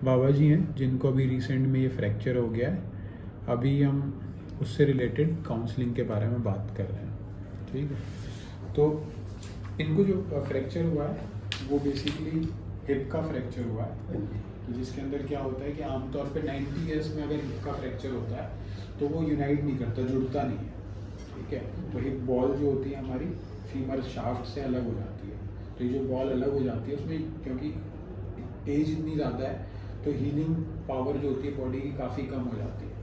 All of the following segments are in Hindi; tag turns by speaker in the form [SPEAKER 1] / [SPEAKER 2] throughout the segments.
[SPEAKER 1] बाबा जी हैं जिनको अभी रिसेंट में ये फ्रैक्चर हो गया है। अभी हम उससे रिलेटेड काउंसलिंग के बारे में बात कर रहे हैं, ठीक है। तो इनको जो फ्रैक्चर हुआ है वो बेसिकली हिप का फ्रैक्चर हुआ है, तो जिसके अंदर क्या होता है कि आमतौर पे 90 ईयर्स में अगर हिप का फ्रैक्चर होता है तो वो यूनाइट नहीं करता, जुड़ता नहीं है, ठीक है। तो हिप बॉल जो होती है हमारी फीमर शाफ्ट से अलग हो जाती है। तो ये जो बॉल अलग हो जाती है उसमें क्योंकि एज इतनी ज़्यादा है तो हीलिंग पावर जो होती है बॉडी की काफ़ी कम हो जाती है,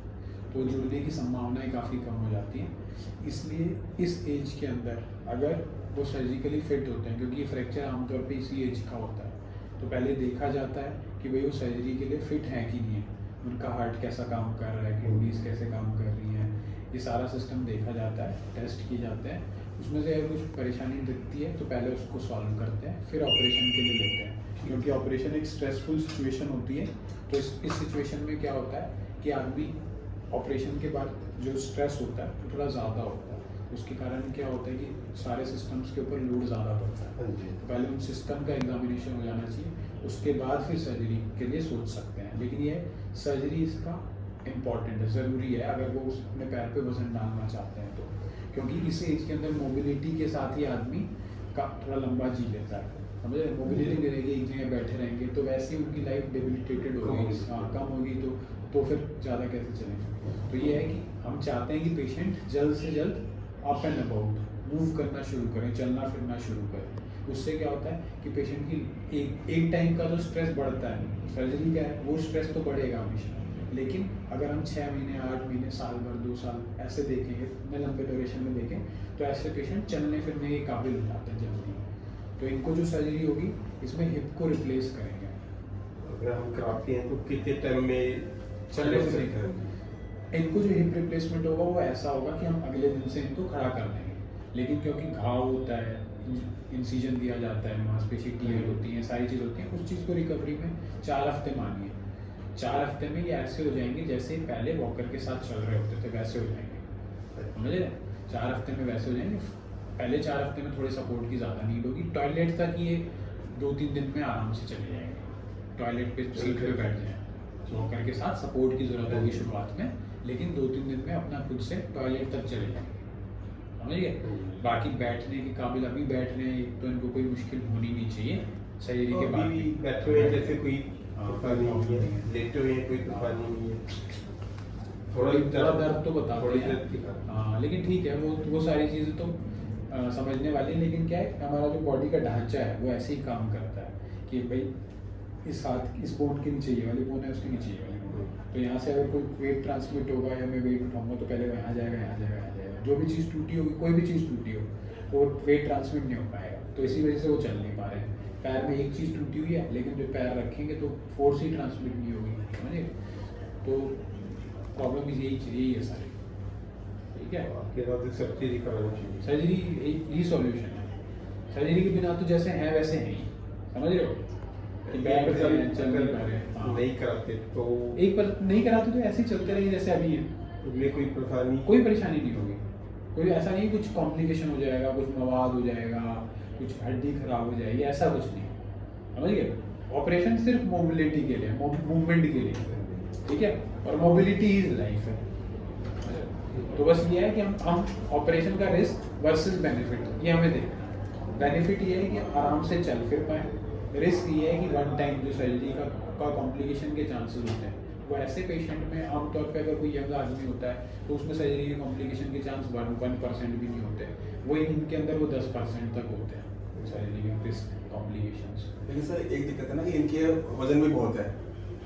[SPEAKER 1] तो जुड़ने की संभावनाएं काफ़ी कम हो जाती हैं। इसलिए इस एज के अंदर अगर वो सर्जिकली फिट होते हैं, क्योंकि ये फ्रैक्चर आमतौर पे इसी एज का होता है, तो पहले देखा जाता है कि भाई वो सर्जरी के लिए फिट हैं कि नहीं है, उनका हार्ट कैसा काम कर रहा है, किडनीज कैसे काम कर रही हैं, ये सारा सिस्टम देखा जाता है, टेस्ट किए जाते हैं। उसमें से अगर कुछ परेशानी दिखती है तो पहले उसको सॉल्व करते हैं, फिर ऑपरेशन के लिए लेते हैं, क्योंकि ऑपरेशन एक स्ट्रेसफुल सिचुएशन होती है। तो इस सिचुएशन में क्या होता है कि आदमी ऑपरेशन के बाद जो स्ट्रेस होता है वो थोड़ा ज़्यादा होता है, उसके कारण क्या होता है कि सारे सिस्टम्स के ऊपर लोड ज़्यादा पड़ता है। तो पहले उन सिस्टम का एग्जामिनेशन हो जाना चाहिए, उसके बाद फिर सर्जरी के लिए सोच सकते हैं। लेकिन ये सर्जरी इसका इम्पॉर्टेंट है, ज़रूरी है अगर वो अपने पैर पे वजन डालना चाहते हैं तो, क्योंकि इस एज के अंदर मोबिलिटी के साथ ही आदमी का थोड़ा लंबा जी लेता है, समझे। मोबिलिटी नहीं रहेगी, एक जगह बैठे रहेंगे तो वैसे ही उनकी लाइफ डेबिलिटेटेड होगी, कम होगी तो फिर ज़्यादा कैसे चलेंगे। तो ये है कि हम चाहते हैं कि पेशेंट जल्द से जल्द अप एंड अबाउट मूव करना शुरू करें, चलना फिरना शुरू करें। उससे क्या होता है कि पेशेंट की एक टाइम का तो स्ट्रेस बढ़ता है, सर्जरी क्या है वो स्ट्रेस तो बढ़ेगा हमेशा, लेकिन अगर हम 6 महीने 8 महीने साल भर 2 साल ऐसे देखेंगे, इतने लंबे ड्यूरेशन में देखें तो ऐसे पेशेंट चलने फिरने के काबिल हो जाते हैं जल्दी। तो इनको जो सर्जरी होगी इसमें हिप को रिप्लेस करेंगे।
[SPEAKER 2] अगर हम कराते हैं तो कितने टाइम में
[SPEAKER 1] चलने फिरने करेंगे। इनको जो हिप रिप्लेसमेंट होगा वो ऐसा होगा कि हम अगले दिन से इनको खड़ा कर देंगे, लेकिन क्योंकि घाव होता है, इंसिजन दिया जाता है, मांसपेशी टीयर होती है, सारी चीज़ होती है, उस चीज़ को रिकवरी में 4 हफ्ते मानिए। 4 हफ्ते में ये ऐसे हो जाएंगे जैसे पहले वॉकर के साथ चल रहे होते थे, वैसे हो जाएंगे, समझे। 4 हफ्ते में वैसे हो जाएंगे। पहले 4 हफ्ते में थोड़ी सपोर्ट की ज़्यादा नीड होगी। टॉयलेट तक ये 2-3 दिन में आराम से चले जाएंगे, टॉयलेट पे सीट पे बैठ जाए, वॉकर के साथ सपोर्ट की ज़रूरत होगी शुरुआत में, लेकिन 2-3 दिन में अपना खुद से टॉयलेट तक चले जाएंगे, समझ गए। बाकी बैठने के काबिल अभी बैठ रहे हैं तो इनको कोई मुश्किल होनी नहीं चाहिए सर्जरी के बाद भी।
[SPEAKER 2] बैठे हुए जैसे कोई लेटे हुए कोई तूफानी नहीं है,
[SPEAKER 1] थोड़ा दर्द तो बताते हैं, हाँ, लेकिन ठीक है, वो सारी चीज़ें तो समझने वाली। लेकिन क्या है, हमारा जो बॉडी का ढांचा है वो ऐसे ही काम करता है कि भाई इस बोन के नीचे ये वाली बोन है, उसके नीचे ये वाली बोन है, तो यहाँ से अगर कोई वेट ट्रांसमिट होगा या मैं वेट उठाऊंगा तो पहले वो यहाँ जाएगा, यहाँ जाएगा, यहाँ जाएगा। जो भी चीज़ टूटी होगी, कोई भी चीज़ टूटी हो वो वेट ट्रांसमिट नहीं हो पाएगा, तो इसी वजह से वो चल नहीं पा रहे हैं। पैर में एक चीज़ टूटी हुई है लेकिन जो पैर रखेंगे तो फोर्स ही ट्रांसमिट नहीं होगी, समझे। तो प्रॉब्लम यही है सारी, ठीक है।
[SPEAKER 2] सर्जरी करानी चाहिए,
[SPEAKER 1] सर्जरी यही सॉल्यूशन है। सर्जरी के बिना तो जैसे हैं वैसे हैं ही, समझ रहे हो कि बैठ रहे हैं, चल नहीं पा रहे हैं, हाँ।
[SPEAKER 2] नहीं कराते तो
[SPEAKER 1] एक बार नहीं कराते तो ऐसे ही चलते रहेंगे जैसे अभी है,
[SPEAKER 2] उसमें कोई
[SPEAKER 1] परेशानी नहीं होगी। कोई ऐसा नहीं कुछ कॉम्प्लिकेशन हो जाएगा, कुछ मवाद हो जाएगा, कुछ हड्डी खराब हो जाएगी, ऐसा कुछ नहीं, समझ गए। ऑपरेशन सिर्फ मोबिलिटी के लिए, मूवमेंट के लिए, ठीक है, और मोबिलिटी इज लाइफ है। तो बस ये है कि हम ऑपरेशन का रिस्क वर्सेस बेनिफिट ये हमें देखना है। बेनिफिट ये है कि आराम से चल फिर पाए, रिस्क ये है कि 1 टाइम जो सर्जरी का कॉम्प्लिकेशन के चांसेस होते हैं वो ऐसे पेशेंट में आमतौर पे अगर कोई यंग आदमी होता है तो उसमें सर्जरी के कॉम्प्लिकेशन के चांस 1% भी नहीं होते, वो इनके अंदर वो 10% तक होते हैं सर्जरी के रिस्क कॉम्प्लिकेशंस।
[SPEAKER 3] लेकिन सर एक दिक्कत है ना कि इनके वजन भी बहुत है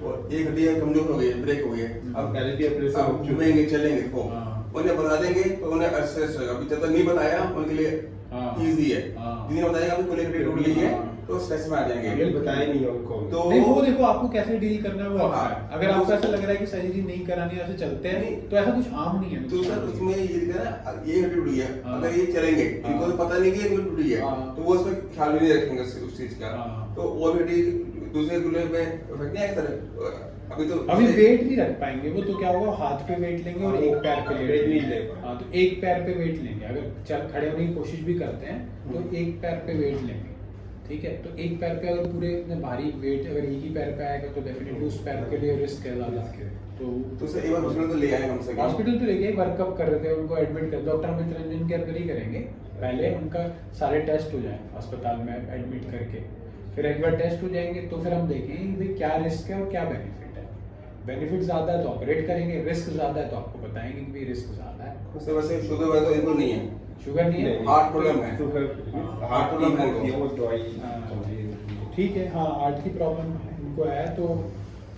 [SPEAKER 3] और एक हड्डी कमजोर हो गई है, ब्रेक हो गई है,
[SPEAKER 2] अब पहले भी ऑपरेशन
[SPEAKER 3] अब घूमेंगे चलेंगे तो
[SPEAKER 1] हाँ।
[SPEAKER 3] उन्हें बता देंगे तो उन्हें एक्सेस होगा। अभी जब तक नहीं बताया उनके लिए इजी है, जिन्हें बताएगा अभी कोई हड्डी टूट गई है तो स्ट्रेस में आ जाएंगे,
[SPEAKER 2] बताया नहीं उनको
[SPEAKER 3] तो
[SPEAKER 1] नहीं, वो देखो आपको कैसे डील करना है वो आपका है।
[SPEAKER 3] हाँ।
[SPEAKER 1] अगर आपको ऐसा लग रहा है कि सर्जरी नहीं करानी ऐसे चलते हैं तो ऐसा कुछ आम नहीं है।
[SPEAKER 3] तो सर उसमें ये दिक्कत है ना, ये हड्डी टूटी है,
[SPEAKER 1] हाँ।
[SPEAKER 3] अगर ये चलेंगे इनको तो पता नहीं कि इनको टूटी है,
[SPEAKER 1] हाँ।
[SPEAKER 3] तो वो उसमें ख्याल भी नहीं रखेंगे उस चीज का,
[SPEAKER 1] हाँ।
[SPEAKER 3] तो वो हड्डी दूसरे गुले में इफेक्ट नहीं आएगा सर।
[SPEAKER 1] अभी वेट नहीं रख पाएंगे वो, तो क्या होगा, हाथ पे वेट लेंगे और एक पैर पे
[SPEAKER 2] वेट नहीं ले।
[SPEAKER 1] हाँ, तो एक पैर पे वेट लेंगे। अगर चल खड़े होने की कोशिश भी करते हैं तो एक पैर पे वेट लेंगे, ठीक है। तो एक पैर पे अगर पूरे इतने भारी वेट अगर एक ही पैर पे आएगा तो डेफिनेटली उस पैर के लिए रिस्क है ज़्यादा।
[SPEAKER 3] तो सर एक बार हॉस्पिटल तो ले आए हम सर।
[SPEAKER 1] हॉस्पिटल तो लेके वर्कअप कर रहे थे, उनको एडमिट कर, डॉक्टर अमित रंजन के अंदर ही करेंगे। पहले उनका सारे टेस्ट हो जाए अस्पताल में एडमिट करके, फिर एक बार टेस्ट हो जाएंगे तो फिर हम देखेंगे कि भाई क्या रिस्क है और क्या बेनिफिट है। बेनिफिट ज़्यादा है तो ऑपरेट करेंगे, रिस्क ज़्यादा है तो आपको बताएंगे कि भाई रिस्क ज़्यादा है।
[SPEAKER 3] उससे वैसे शुगर वगैरह तो इनको नहीं है,
[SPEAKER 1] शुगर नहीं है,
[SPEAKER 3] हार्ट प्रॉब्लम है,
[SPEAKER 2] हार्ट
[SPEAKER 3] प्रॉब्लम है
[SPEAKER 2] ये
[SPEAKER 3] इनको।
[SPEAKER 2] वो दवाई
[SPEAKER 1] ठीक है। हाँ, हार्ट की प्रॉब्लम इनको है तो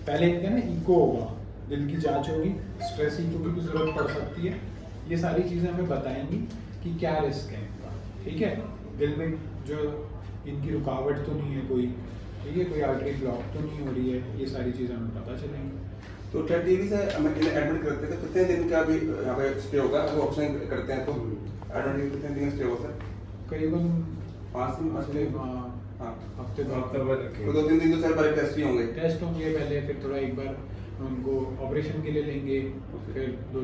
[SPEAKER 1] पहले इनका ना इको होगा, दिल की जांच होगी, स्ट्रेस इको की भी जरूरत पड़ सकती है। ये सारी चीज़ें हमें बताएंगी कि क्या रिस्क है इनका, ठीक है। दिल में जो इनकी रुकावट तो नहीं है कोई, ठीक है, कोई आर्टरी ब्लॉक तो नहीं हो रही है, ये सारी चीज़ें हमें पता चलेंगी।
[SPEAKER 3] तो टीवी से हमें इन्हें एडमिट करते हैं तो कितने दिन का भी यहाँ पे स्टे होगा? अगर ऑप्शन करते हैं तो एडमिट कितने दिन स्टे होगा सर?
[SPEAKER 1] करीबन
[SPEAKER 3] 5 दिन
[SPEAKER 1] हफ्ते,
[SPEAKER 3] हाँ
[SPEAKER 1] हफ्ते दो
[SPEAKER 2] हफ्ते भर
[SPEAKER 3] तो 2-3 दिन तो सर पहले टेस्ट ही होंगे।
[SPEAKER 1] टेस्ट होंगे पहले, फिर थोड़ा एक बार उनको ऑपरेशन के लिए लेंगे, फिर 2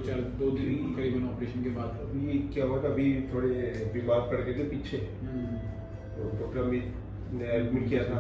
[SPEAKER 1] दिन करीबन ऑपरेशन के बाद।
[SPEAKER 2] अभी क्या हुआ था, अभी थोड़े बीमार पड़ गए थे पीछे, तो डॉक्टर अमित ने एडमिट किया था।